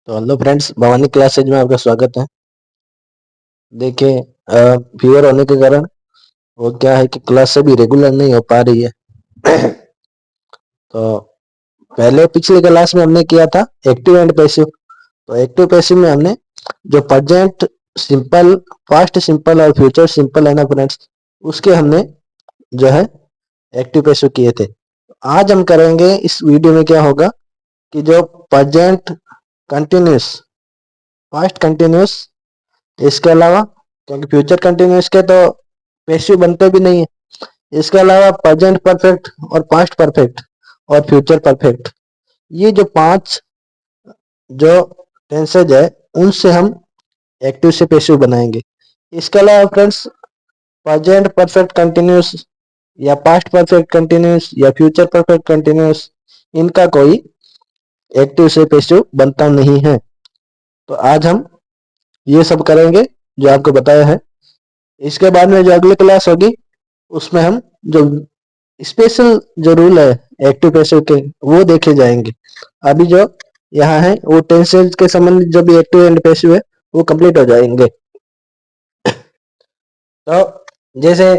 तो hello friends, Bhavani classes में आपका स्वागत है। देखिए, फीवर होने के कारण वो क्या है कि क्लास अभी रेगुलर नहीं हो पा रही है। तो पहले पिछली क्लास में हमने किया था एक्टिव एंड पैसिव। तो एक्टिव पैसिव में हमने जो प्रेजेंट सिंपल, पास्ट सिंपल और फ्यूचर सिंपल है ना फ्रेंड्स, उसके हमने जो है एक्टिव पैसिव किए थे। आज हम करेंगे इस वीडियो में क्या होगा कि जो प्रेजेंट कंटिन्यूस, पास्ट कंटिन्यूस, इसके अलावा क्योंकि फ्यूचर कंटिन्यूस के तो पैसिव बनते भी नहीं है, इसके अलावा प्रेजेंट परफेक्ट और पास्ट परफेक्ट और फ्यूचर परफेक्ट, ये जो पांच जो टेंसेज है उनसे हम एक्टिव से पैसिव बनाएंगे। इसके अलावा फ्रेंड्स, प्रेजेंट परफेक्ट कंटिन्यूस या पास्ट परफेक्ट कंटिन्यूस या फ्यूचर परफेक्ट कंटिन्यूस, इनका कोई एक्टिव से पैसिव बनता नहीं है। तो आज हम ये सब करेंगे जो आपको बताया है। इसके बाद में जो अगली क्लास होगी उसमें हम जो स्पेशल जो रूल है एक्टिव पैसिव के वो देखे जाएंगे। अभी जो यहाँ है वो टेंसेज के संबंधित जो भी एक्टिव एंड पैसिव है वो कंप्लीट हो जाएंगे। तो जैसे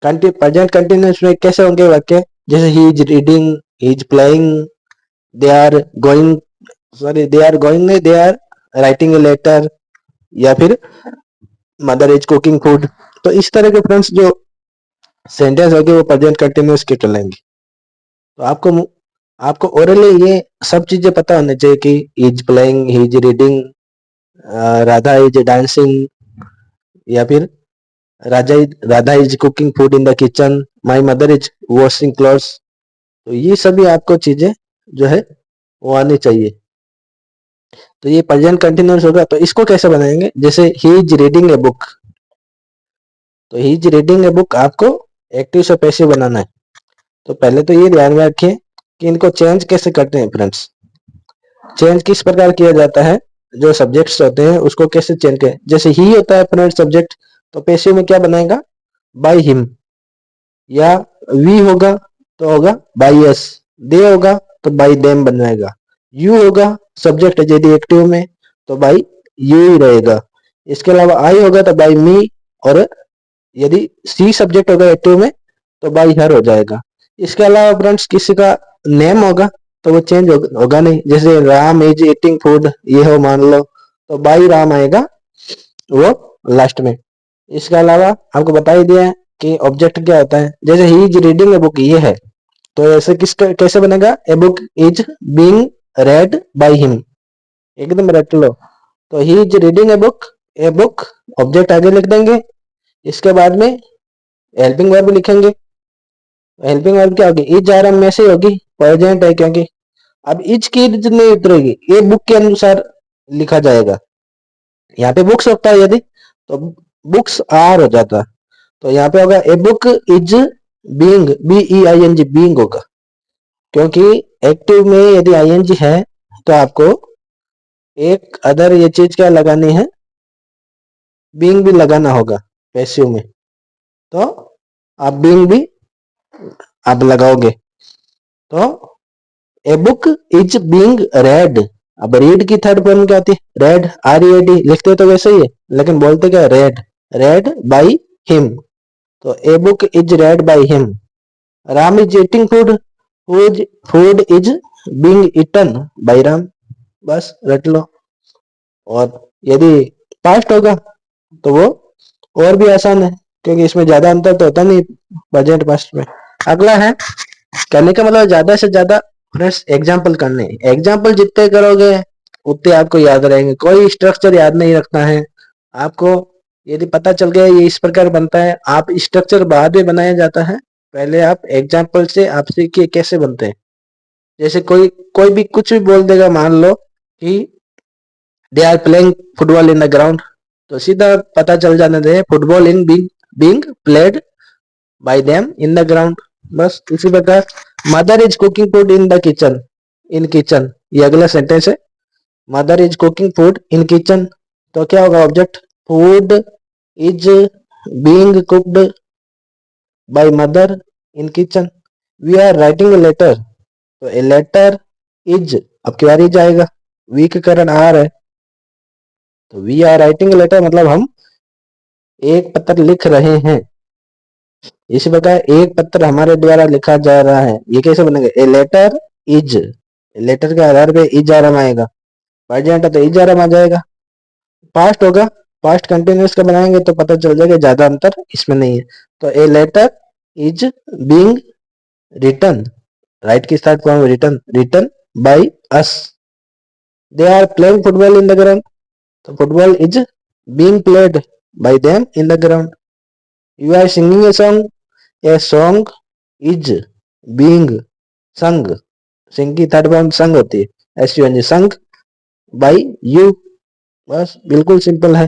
प्रेजेंट कंटिन्यूस में कैसे होंगे वाक्य, जैसे he is reading, he is playing, they are going, sorry they are going नहीं, they are writing a letter, या फिर मदर इज कुकिंग फूड। तो इस तरह के फ्रेंड्स जो सेंटेंस होंगे वो प्रेजेंट कंटिन्यूस के चलेंगे। तो आपको ओरली ये सब चीजें पता होनी चाहिए कि is playing, he is reading, Radha is dancing, या फिर Radha is cooking food in the kitchen, my mother is washing clothes. तो ये सभी आपको चीजें जो है वो आनी चाहिए। तो ये प्रेजेंट कंटिन्यूस होगा। तो इसको कैसे बनाएंगे, जैसे he is reading a book, तो he is reading a book आपको एक्टिव से पैसिव बनाना है। तो पहले तो ये ध्यान में रखिए कि इनको चेंज कैसे करते हैं फ्रेंड्स। चेंज किस प्रकार किया जाता है, जो सब्जेक्ट्स होते हैं उसको कैसे चेंज करें। जैसे ही होता है फ्रेंड सब्जेक्ट, तो पैसिव में क्या बनाएगा, बाय हिम, या वी होगा तो होगा बाय अस, दे होगा तो बाय देम बन जाएगा, यू होगा सब्जेक्ट यदि एक्टिव में तो बाय यू ही रहेगा। इसके अलावा आई होगा तो बाय मी, और यदि सी सब्जेक्ट होगा एक्टिव में तो बाय हर हो जाएगा। इसके अलावा फ्रेंड्स किसी का नेम होगा तो वो चेंज होगा नहीं, जैसे राम इज ईटिंग फूड ये हो मान लो, तो बाई राम आएगा वो लास्ट में। इसके अलावा आपको बता ही दिया है कि ऑब्जेक्ट क्या होता है। जैसे he is reading a book ये है, तो ऐसे कैसे बनेगा, ए book is being read by him, एकदम रट लो। तो he is reading a book object आगे लिख देंगे। इसके बाद में हेल्पिंग वर्ब लिखेंगे। हेल्पिंग वर्ब क्या होगी, इज आर एम में से होगी, प्रेजेंट है क्योंकि। अब इज की इज नहीं उतरेगी, ये बुक के अनुसार लिखा जाएगा। यहाँ पे बुक्स होता है यदि, तो बुक्स आर हो जाता। तो यहाँ पे होगा a book is being, B E I N G, being होगा, क्योंकि एक्टिव में यदि आई एन जी है तो आपको एक अदर ये चीज क्या लगानी है, बीइंग भी लगाना होगा पैसिव में। तो आप बीइंग भी आप लगाओगे। तो a book is being red, अब रीड की थर्ड फॉर्म क्या आती है, रेड, आर ई डी, लिखते तो वैसे ही है लेकिन बोलते क्या, रेड, रेड बाई हिम। तो a book is read by him. Ram is eating food, food is being eaten by Ram, बस रट लो। और यदि पास्ट होगा तो वो और भी आसान है, क्योंकि इसमें ज्यादा अंतर तो होता नहीं प्रेजेंट पास्ट में। अगला है, करने का मतलब ज्यादा से ज्यादा फ्रेंड्स एग्जाम्पल करने। एग्जाम्पल जितने करोगे उतने आपको याद रहेंगे। कोई स्ट्रक्चर याद नहीं रखना है आपको। यदि पता चल गया ये इस प्रकार बनता है, आप स्ट्रक्चर बाद में बनाया जाता है, पहले आप एग्जाम्पल से आप सीखिए कैसे बनते हैं। जैसे कोई कोई भी कुछ भी बोल देगा, मान लो कि they are playing football in the ground, तो सीधा पता चल जाने the football in being played by them in the ground. बस इसी प्रकार mother is cooking food in the kitchen, in kitchen, ये अगला सेंटेंस है, mother is cooking food in kitchen. तो क्या होगा object, food is being cooked by mother in kitchen. We are writing a letter, तो ए लेटर इज, अब क्या is आएगा, वी के कारण आर है, तो वी आर राइटिंग लेटर मतलब हम एक पत्र लिख रहे हैं। इसी प्रकार एक पत्र हमारे द्वारा लिखा जा रहा है, ये कैसे बनेगा? ए लेटर इज, लेटर के आधार पे इज आर एम आएगा, प्रेजेंट है तो इज आर एम आ जाएगा। पास्ट होगा, पास्ट कंटिन्यूस का बनाएंगे तो पता चल जाएगा ज्यादा अंतर इसमें नहीं है। तो a letter is being written, write की start form written, written by us. They are playing football in the ground, तो football is being played by them in the ground. You are singing a song, a song is being sung, sing की third form संग होती है, S U N G, sung by you. बस बिल्कुल simple है।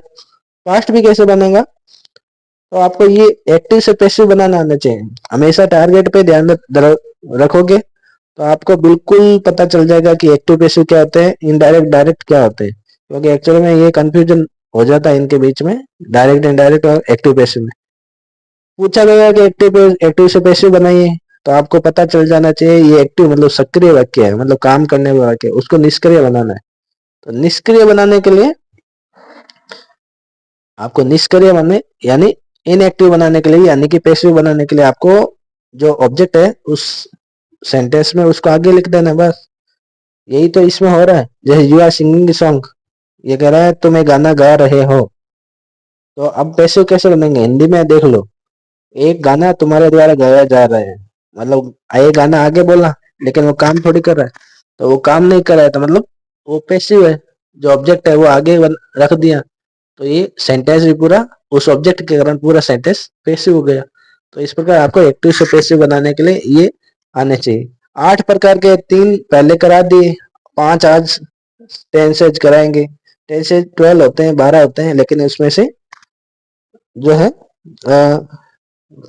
Past भी कैसे बनेगा? तो आपको ये एक्टिव से पैसिव बनाना आना चाहिए। हमेशा टारगेट पे ध्यान रखोगे तो आपको बिल्कुल पता चल जाएगा कि एक्टिव पैसिव क्या होते हैं, इनडायरेक्ट डायरेक्ट क्या होते हैं, क्योंकि एक्चुअली में ये कंफ्यूजन हो जाता है इनके बीच में, डायरेक्ट इनडायरेक्ट और एक्टिव पैसिव में। पूछा गया कि एक्टिव से पैसिव बनाइए, तो आपको पता चल जाना चाहिए ये एक्टिव मतलब सक्रिय वाक्य है, मतलब काम करने वाला वाक्य, उसको निष्क्रिय बनाना है। तो निष्क्रिय बनाने के लिए आपको निष्क्रिय बनने यानी इनएक्टिव बनाने के लिए यानी कि पैसिव बनाने के लिए आपको जो ऑब्जेक्ट है उस सेंटेंस में उसको आगे लिख देना, बस यही तो इसमें हो रहा है। जैसे यू आर सिंगिंग सॉन्ग, ये कह रहा है तुम एक गाना गा रहे हो, तो अब पैसिव कैसे बनेंगे? हिंदी में देख लो, एक गाना तुम्हारे द्वारा गाया जा रहा है, मतलब ये गाना आगे बोला लेकिन वो काम थोड़ी कर रहा है, तो वो काम नहीं कर रहा है तो मतलब वो पैसिव है। जो ऑब्जेक्ट है वो आगे रख दिया, तो ये सेंटेंस भी पूरा उस ऑब्जेक्ट के कारण पूरा सेंटेंस पैसिव हो गया। तो इस प्रकार आपको एक्टिव से पैसिव बनाने के लिए ये आने चाहिए। 8 प्रकार के 3 पहले करा दिए, 5 आज टेंसेज कराएंगे। टेंसेज 12 होते हैं, 12 होते हैं, लेकिन उसमें से जो है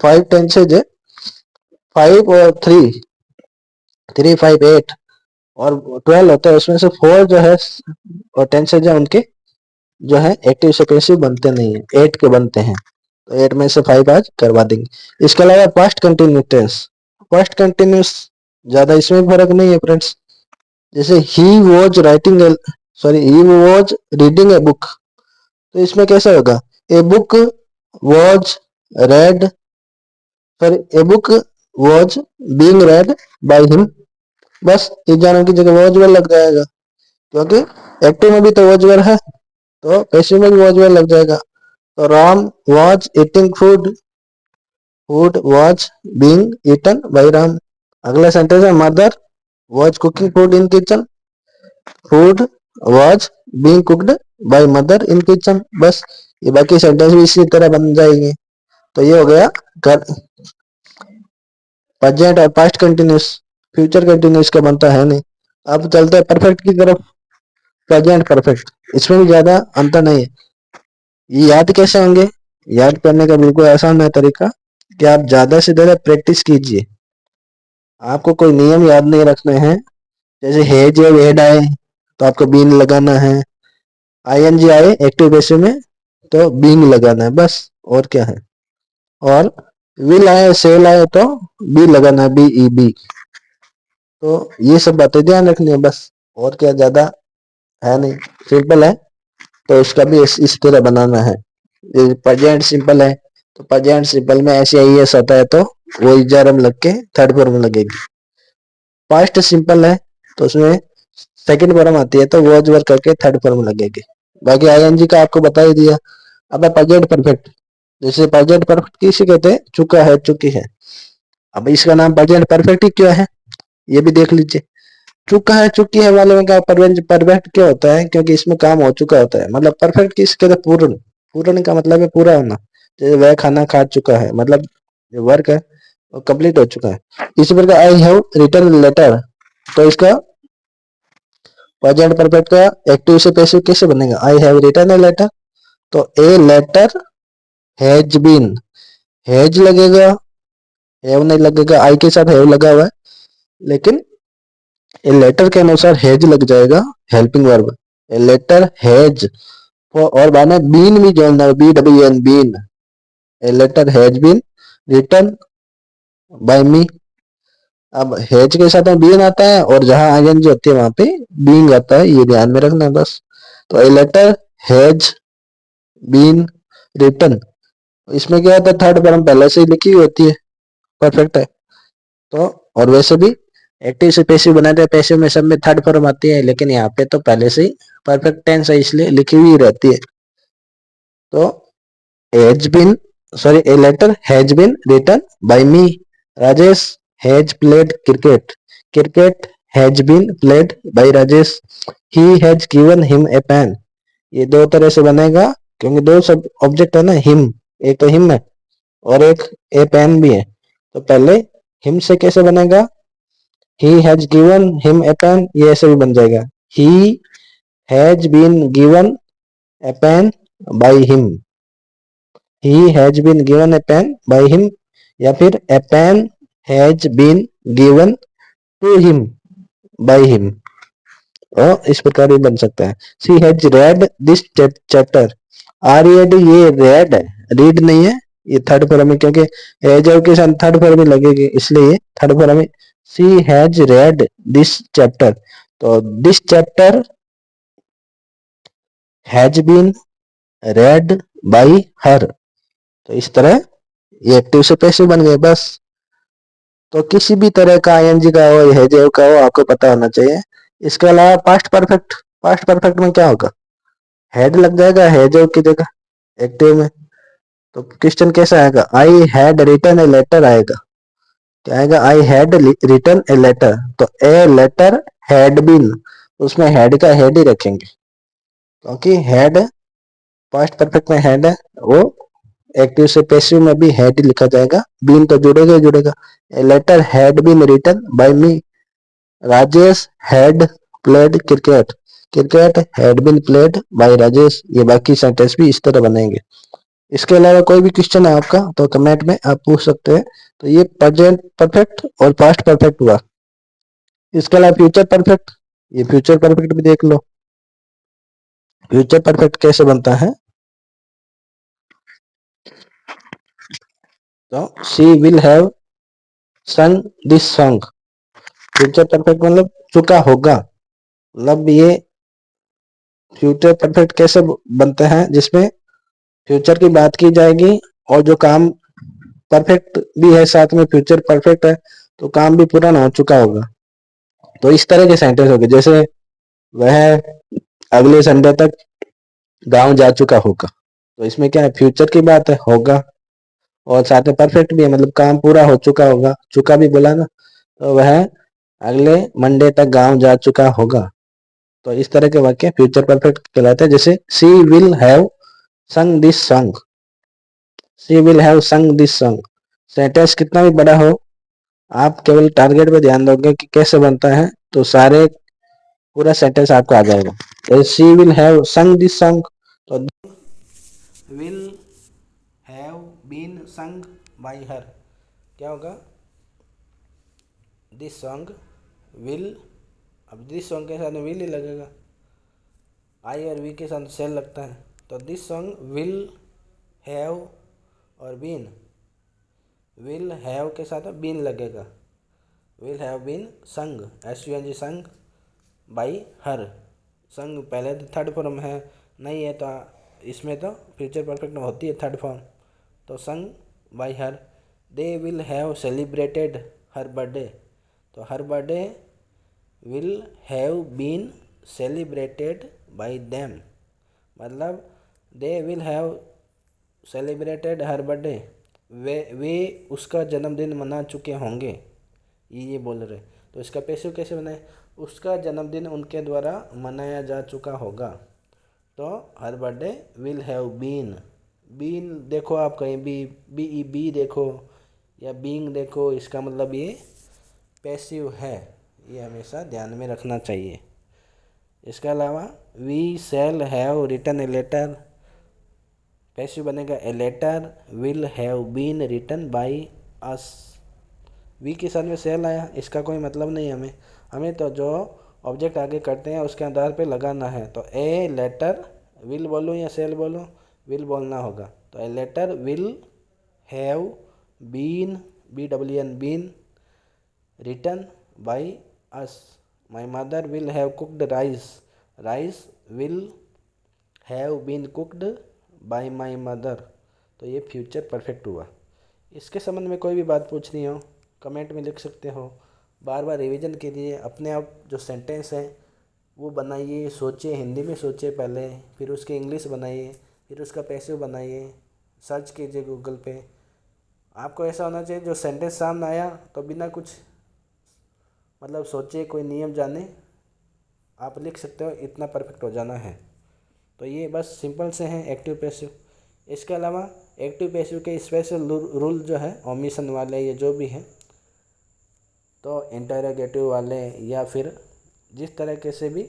5 टेंसेज है, 5 और 3 5 8 और 12 होते हैं, उसमें से 4 जो है और टेंसेज है उनके जो है एक्टिव से पैसिव बनते नहीं है, 8 के बनते हैं, तो 8 में से 5 आज करवा देंगे। इसके अलावा past continuous tense, past continuous ज्यादा इसमें फर्क नहीं है फ्रेंड्स। जैसे he was writing he was reading a book, तो इसमें कैसा होगा? A book was read, sorry a book was being read by him, बस एग्जाम की जगह वॉज वेल लग जाएगा, क्योंकि एक्टिव में भी तो वॉज वेल है, तो पैसिव में भी वॉज वेल लग जाएगा। तो Ram was eating food, food was being eaten by Ram. अगला सेंटेंस है mother was cooking food in kitchen, food was being cooked by mother in kitchen, बस ये बाकी सेंटेंस भी इसी तरह बन जाएंगे। तो ये हो गया प्रेजेंट और पास्ट कंटिन्यूस। फ्यूचर कंटिन्यूस का बनता है नहीं। अब चलते हैं परफेक्ट की तरफ। प्रेजेंट परफेक्ट, इसमें भी ज्यादा अंतर नहीं है। ये याद कैसे होंगे? याद करने का बिल्कुल आसान है तरीका कि आप ज्यादा से ज्यादा प्रैक्टिस कीजिए। आपको कोई नियम याद नहीं रखने हैं। जैसे हेज या वेड आए तो आपको बीन लगाना है, आईएनजी आए एक्टिव पैसिव में तो बीइंग लगाना है, बस और क्या है। और विल आए सेल आए तो बी लगाना है, बी ई बी। तो ये सब बातें ध्यान रखनी है बस, और क्या ज्यादा है नहीं, सिंपल है। तो इसका भी इस तरह बनाना है। प्रेजेंट सिंपल है तो प्रेजेंट सिंपल में ऐसे आई एस आता है तो वो इजारम लग के थर्ड फॉर्म में लगेगी। पास्ट सिंपल है तो उसमें सेकंड फॉर्म आती है तो वॉज वर करके थर्ड फॉर्म लगेगी। बाकी आईएनजी का आपको बता ही दिया। अब है प्रेजेंट परफेक्ट। जैसे प्रेजेंट परफेक्ट किसे कहते हैं? चुका है, चुकी है। अब इसका नाम प्रेजेंट परफेक्ट ही क्यों है ये भी देख लीजिए। चुका है चुकी है वाले में क्या परफेक्ट क्या होता है? क्योंकि इसमें काम हो चुका होता है। मतलब परफेक्ट किस कहते हैं? पूर्ण। पूर्ण का मतलब है पूरा होना। जैसे वह खाना खा चुका है, मतलब जो वर्क है वो कंप्लीट हो चुका है। इसी प्रकार आई हैव रिटन लेटर, तो इसका प्रेजेंट परफेक्ट का एक्टिव से पैसिव कैसे बनेगा? I have written a letter, तो a letter has been, has लगेगा, हैव नहीं लगेगा, आई के साथ हैव लगा हुआ है, लेकिन ए लेटर के अनुसार हैज लग जाएगा, helping verb. A letter has, और बाद में बीन भी जोड़ना है, B W N, been. A letter has been written by me, अब हैज के साथ में बीन आता है और जहां आईएनजी होती है वहां पे बीइंग आता है, ये ध्यान में रखना है बस। तो a letter has been written, इसमें क्या होता है, थर्ड फॉर्म पहले से ही लिखी हुई होती है, परफेक्ट है। तो और वैसे भी एक्टिव से पैसिव बनाते हैं, पैसिव में सब में थर्ड फॉर्म आती है, लेकिन यहाँ पे तो पहले से ही परफेक्ट टेंस है इसलिए लिखी हुई रहती है। तो has been, sorry, a letter has been written by me, Rajesh has played cricket, cricket has been played by Rajesh, he has given him a pen. ये दो तरह से बनेगा, क्योंकि दो सब ऑब्जेक्ट है ना, हिम, एक तो हिम है और एक ए पेन भी है। तो पहले हिम से कैसे बनेगा, he has given him a pen, ये ऐसे भी बन जाएगा, he has been given a pen by him, he has been given a pen by him, या फिर a pen has been given to him by him, और इस प्रकार भी बन सकता है। She has read this chapter, R E D, ये रेड है, रीड नहीं है, ये थर्ड फॉर्म है, क्योंकि हैज के साथ थर्ड फॉर्म में लगेगी इसलिए ये थर्ड फॉर्म है। She has read this chapter, तो this chapter has been read by her. तो इस तरह ये एक्टिव से पैसिव बन गए बस। तो किसी भी तरह का आईएनजी का हो, हैज का हो, आपको पता होना चाहिए। इसके अलावा पास्ट परफेक्ट, पास्ट परफेक्ट में क्या होगा, हैड लग जाएगा हैज की जगह एक्टिव में। तो क्वेश्चन कैसा आएगा, I had written a letter आएगा, क्या आएगा, I had written a letter, तो ए लेटर हैड बीन, उसमें हैड का हैड ही रखेंगे, क्योंकि हैड पास्ट परफेक्ट में हैड है, वो एक्टिव से पैसिव में भी हैड लिखा जाएगा, बीन तो जुड़ेगा ही जुड़ेगा। A letter had been written by me, Rajesh had played cricket, cricket had been played by Rajesh, ये बाकी सेंटेंस भी इस तरह बनेंगे। इसके अलावा कोई भी क्वेश्चन है आपका तो कमेंट में आप पूछ सकते हैं। तो ये प्रेजेंट परफेक्ट और पास्ट परफेक्ट हुआ। इसके अलावा फ्यूचर परफेक्ट, ये फ्यूचर परफेक्ट भी देख लो। फ्यूचर परफेक्ट कैसे बनता है, तो she will have sung this song, future perfect मतलब चुका होगा, मतलब ये फ्यूचर परफेक्ट कैसे बनते हैं, जिसमें फ्यूचर की बात की जाएगी और जो काम परफेक्ट भी है साथ में फ्यूचर परफेक्ट है, तो काम भी पूरा ना हो चुका होगा। तो इस तरह के सेंटेंस हो गए, जैसे वह अगले संडे तक गांव जा चुका होगा, तो इसमें क्या है, फ्यूचर की बात है, होगा, और साथ में परफेक्ट भी है, मतलब काम पूरा हो चुका होगा, चुका भी बोला ना, तो वह अगले मंडे तक गांव जा चुका होगा। तो इस तरह के वाक्य फ्यूचर परफेक्ट कहलाते हैं। जैसे she will have sung this song, she will have sung this song, sentence कितना भी बड़ा हो, आप केवल टारगेट पे ध्यान दोगे कि कैसे बनता है, तो सारे पूरा सेंटेंस आपको आ जाएगा। तो she will have sung this song, तो will have been sung by her, क्या होगा, दिस सॉन्ग विल, अब दिस सॉन्ग के साथ विल ही लगेगा, आई और वी के साथ सेल लगता है, तो दिस सॉन्ग विल हैव, और बीन, विल हैव के साथ बीन लगेगा, will have been sung, S U N G sung, by हर, संग पहले तो थर्ड फॉर्म है, नहीं है तो इसमें तो फ्यूचर परफेक्ट में होती है थर्ड फॉर्म, तो sung by her. They will have celebrated her birthday, तो her birthday will have been celebrated by them, मतलब they will have celebrated her birthday, वे उसका जन्मदिन मना चुके होंगे, ये बोल रहे। तो इसका पैसिव कैसे बनाए, उसका जन्मदिन उनके द्वारा मनाया जा चुका होगा, तो her birthday will have been, been देखो आप कहीं भी, बी देखो या बीइंग देखो, इसका मतलब ये पैसिव है, ये हमेशा ध्यान में रखना चाहिए। इसके अलावा we shall have written a letter, passive बनेगा a letter will have been written by us, we के साथ में सेल आया, इसका कोई मतलब नहीं, हमें हमें तो जो ऑब्जेक्ट आगे करते हैं उसके आधार पे लगाना है। तो ए लेटर विल बोलूँ या सेल बोलूँ, विल बोलना होगा, तो a letter will have been, B W N been written by us, my mother will have cooked rice, rice will have been cooked by my mother. तो ये future perfect हुआ। इसके संबंध में कोई भी बात पूछनी हो कमेंट में लिख सकते हो। बार बार रिवीजन के लिए अपने आप जो सेंटेंस है वो बनाइए, सोचिए, हिंदी में सोचिए पहले, फिर उसके इंग्लिश बनाइए, फिर उसका पैसिव बनाइए, सर्च कीजिए गूगल पे। आपको ऐसा होना चाहिए जो सेंटेंस सामने आया तो बिना कुछ मतलब सोचे, कोई नियम जाने, आप लिख सकते हो, इतना परफेक्ट हो जाना है। तो ये बस सिंपल से हैं एक्टिव पैसिव। इसके अलावा एक्टिव पैसिव के स्पेशल रूल जो है ओमिशन वाले, ये जो भी हैं, तो इंटरोगेटिव वाले या फिर जिस तरीके से भी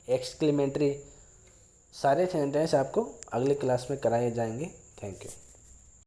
एक्सक्लेमेटरी, सारे सेंटेंस आपको अगली क्लास में कराए जाएंगे। Thank you.